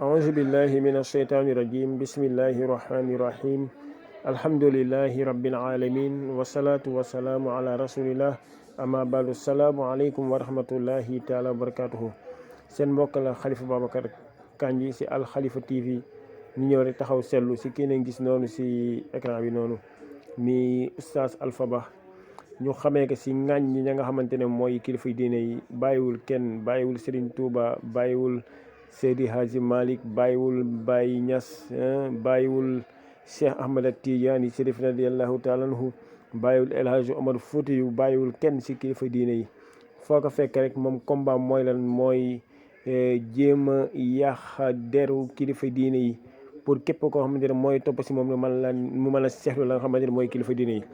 أعوذ بالله من الشيطان الرجيم بسم الله الرحمن الرحيم الحمد لله رب العالمين والصلاة والسلام على رسول الله أما بعد السلام عليكم ورحمة الله تعالى وبركاته seen mbokk la Khalifa Babacar Kandji ci Al Khalifa TV ñu ñëw rek taxaw seetlu ci kii nañ gis noonu ci écran bi noonu mi Oustaz Alpha Bah ñu xamee ko ci ŋàññ ñi nga xamante ne mooy kilifa diine yi bàyyiwul kenn bàyyiwul Serigne Touba bàyyiwul Seydi Hadji Malick bàyyiwul Baye Niass bàyyiwul Cheikh Ahmed Tidiane Chérif radiyallahu taala anhu bàyyiwul El Hadji Omar Fouti yu bàyyiwul kenn ci kilifa diine yi foo ko fekk rek moom combat mooy lan mooy jéem a yàq deru kilifa diine yi pour képp koo xamante ne mooy topp ci moom mu mën a seexlu la nga xamante ne mooy kilifa diine yi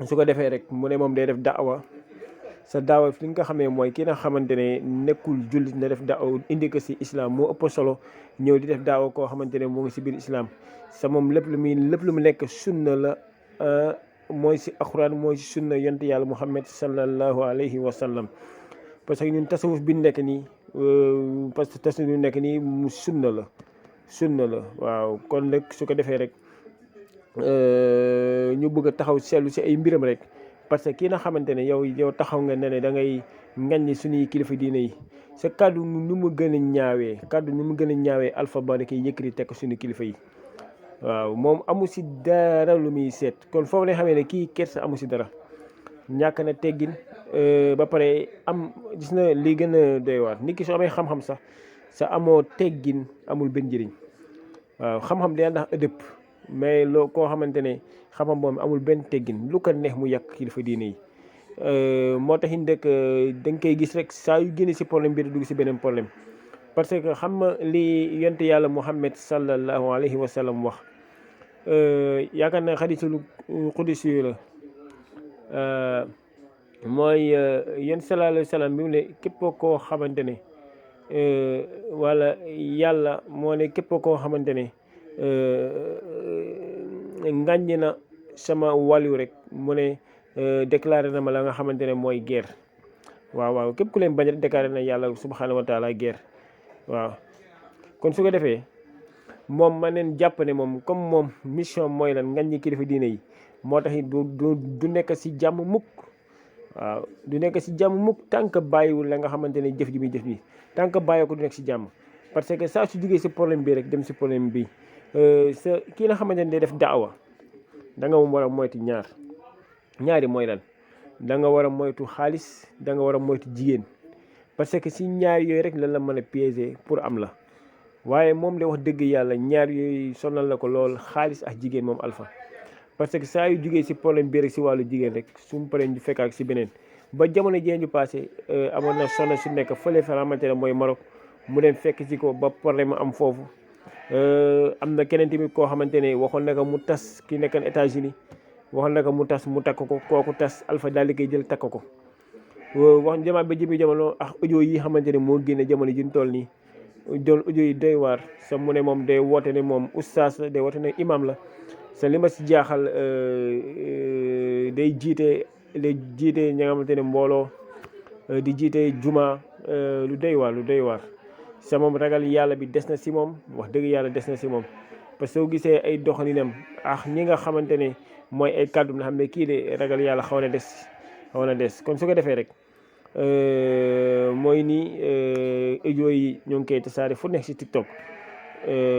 su ko defee rek mu ne moom day def daawa sa daawa fi nga xamee mooy ki nga xamante ne nekkul jullit na def daawa indi ko ci islam moo ëpp solo ñëw di def daawa koo xamante ne moo ngi ci biir islam sa moom lépp lu mu nekk sunna la mooy ci alxuraan mooy ci sunna yonent yàlla Muhammad sallallahu alayhi wa sallam parce que ñun tasawuf bi nekk nii parce que tasawuf bi nekk nii mu sunna la waaw kon nag su ko defee rek ñu bëgg a taxaw seetlu ci ay mbiram rek parce que kii nga xamante ne yow taxaw nga ne da ngay ngañ suñuy kilifa diine yi sa kàddu nu mu gën a ñaawee Alpha Bah da koy yëkkati teg suñu kilifa yi waaw moom amu ci dara lu muy seet kon foofu lay xamee ne kii kersa amu ci dara ñàkk na teggin ba pare gis na li gën a doy waar nit ki soo amee xam-xam sax sa amoo teggin amul benn njëriñ waaw xam-xam day ndax ëdëpp mais loo koo xamante ne xam-xam boobu amul benn teggin lu ko neex mu yàq kilifa diine yi moo tax it dëkk da nga koy gis rek saa yu génne ci problème bi dugg ci beneen problème parce que xam nga li yonent yàlla Muhammad sallallahu alayhi wa sallam wax yaakaar naa xadiisul qudsi la mooy yonent sallallahu alayhi wa sallam bi mu ne képp koo xamante ne wala yàlla moo ne képp koo xamante ne ngàññ na sama wàllu rek mu ne déclaré na ma la nga xamante ne mooy guerre waaw képp ku leen bañ rek déclaré na yàlla subhanahu wa taala guerre waaw kon su ko defee moom ma neen jàpp ne moom comme moom mission mooy lan ngàññi kilifa diine yi moo tax it du nekk ci jàmm mukk waaw du nekk ci jàmm mukk tant que bàyyiwul la nga xamante ne jëf ji muy jëf bi tant que bàyyi ko du nekk ci jàmm parce que saa su jógee ci problème bi rek dem ci problème bi sa kii nga xamante ne day def daawa da nga war a moytu ñaari mooy lan da nga war a moytu xaalis da nga war a moytu jigéen parce que ci ñaar yooyu rek lan la mën a piéger pour am la waaye moom de wax dëgg yàlla ñaar yooyu sonal la ko lool xaalis ak jigéen moom Alpha parce que saa yu jógee ci problème bi rek ci wàllu jigéen rek su mu paree ñu fekkaat ci beneen ba jamono jee ñu passé amoon na soxna su nekk fële fa xamante ne mooy Maroc mu dem fekk ci ko ba problème am foofu am na keneen tamit koo xamante ne waxoon na ko mu tas ki nekkan États-Unis waxoon na ko mu tas mu takk ko kooku tas Alpha daal di koy jël takk ko wax jamono ba jëmi jamono ak audio yi xamante ne moo génne jamono ji ñu toll nii doon audio yi doy waar sa mu ne moom day woote ne moom oustaz la day woote ne imam la sa li ma si jaaxal day jiite ñi nga xamante ne mbooloo di jiite juma lu doy waar sa moom ragal yàlla bi des na si moom wax dëgg yàlla des na si moom parce que soo gisee ay doxalinam ak ñi nga xamante ne mooy ay kàddu na xam ne kii de ragal yàlla xaw na des kon su ko defee rek mooy ni audio yi ñoo ngi koy tasaare fu nekk si TikTok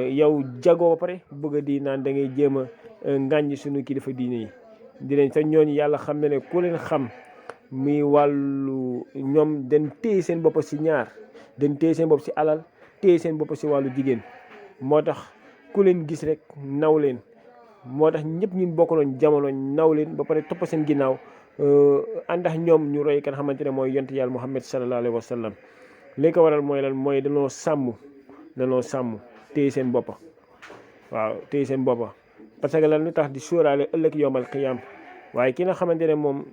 yow jagoo ba pare bëgg di naan da ngay jéem a ngàññi suñu kilifa diine yi di leen sa ñooñu yàlla xam ne ku leen xam muy wàllu ñoom dañ téye seen bopp si ñaar dañ téye seen bopp si alal téye seen bopp si wàllu jigéen moo tax ku leen gis rek naw leen moo tax ñëpp ñun bokkaloon jamono naw leen ba pare topp seen ginnaaw ànd ak ñoom ñu roy kan xamante ne mooy yonent yàlla Muhammad sallallahu alayhi wa sallam li ko waral mooy lan mooy danoo sàmm téye seen boppa waaw téye seen boppa parce que lan lu tax di sóoraale ëllëg yowmal qiyaam waaye ki nga xamante ne moom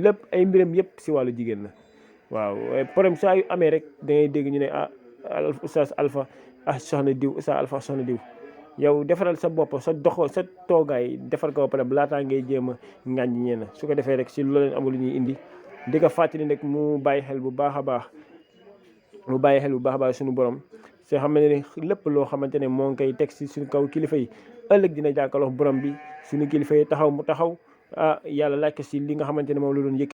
lépp ay mbiram yëpp si wàllu jigéen la waaw problème saa yu amee rek da ngay dégg ñu ne oustaz Alpha soxna diw oustaz Alpha soxna diw yow defaral sa bopp sa toogaay defar ko ba pare laataa ngay jéem a ŋàññi ñenn su ko defee rek si loolu leen amul lu ñuy indi di ko fàttali nag mu bàyyi xel bu baax a baax mu bàyyi xel bu baax a baax suñu borom soo xam ne lépp loo xamante ne moo ngi koy teg si suñu kaw kilifa yi ëllëg dina jàkkaarloo borom bi suñu kilifa yi taxaw mu taxaw yàlla laaj ko si li nga xamante ne moom la doon yëkk